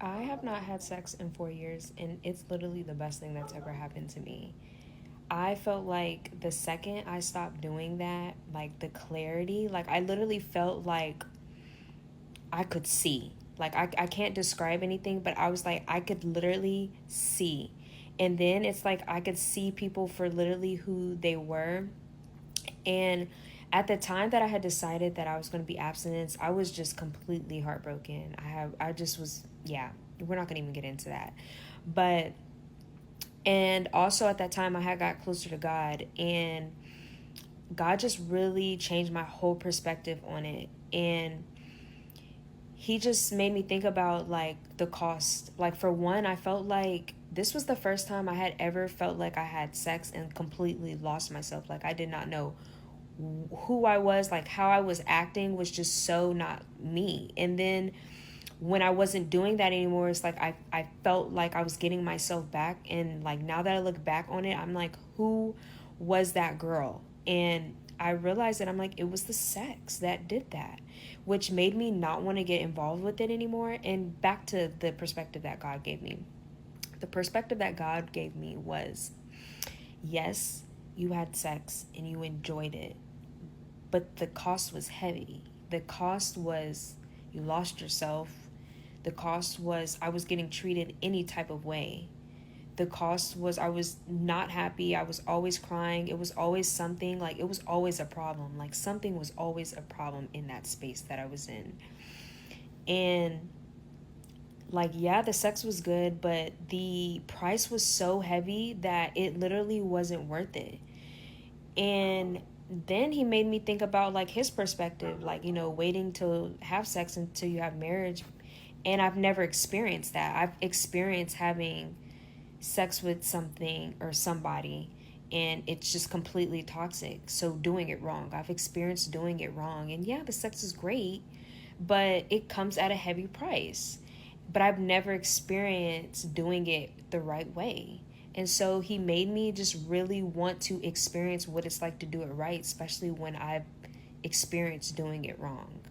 I have not had sex in 4 years, and it's literally the best thing that's ever happened to me. I felt like the second I stopped doing that, like the clarity, like I literally felt like I could see. Like I can't describe anything, but I was like, I could literally see. And then it's like I could see people for literally who they were. And at the time that I had decided that I was going to be abstinence, I was just completely heartbroken. I just was, yeah, we're not going to even get into that. But, and also at that time, I had got closer to God, and God just really changed my whole perspective on it. And he just made me think about like the cost. Like, for one, I felt like this was the first time I had ever felt like I had sex and completely lost myself. Like, I did not know who I was, like how I was acting was just so not me. And then when I wasn't doing that anymore, it's like I felt like I was getting myself back. And like now that I look back on it, I'm like, who was that girl? And I realized that I'm like, it was the sex that did that, which made me not want to get involved with it anymore. And back to the perspective that God gave me. The perspective that God gave me was, yes, you had sex and you enjoyed it, but the cost was heavy. The cost was you lost yourself. The cost was I was getting treated any type of way. The cost was I was not happy. I was always crying. It was always something, like it was always a problem. Like something was always a problem in that space that I was in. And like, yeah, the sex was good, but the price was so heavy that it literally wasn't worth it. And then he made me think about like his perspective, like, waiting to have sex until you have marriage. And I've never experienced that. I've experienced having sex with something or somebody, and it's just completely toxic. So doing it wrong. I've experienced doing it wrong. And yeah, the sex is great, but it comes at a heavy price. But I've never experienced doing it the right way. And so he made me just really want to experience what it's like to do it right, especially when I've experienced doing it wrong.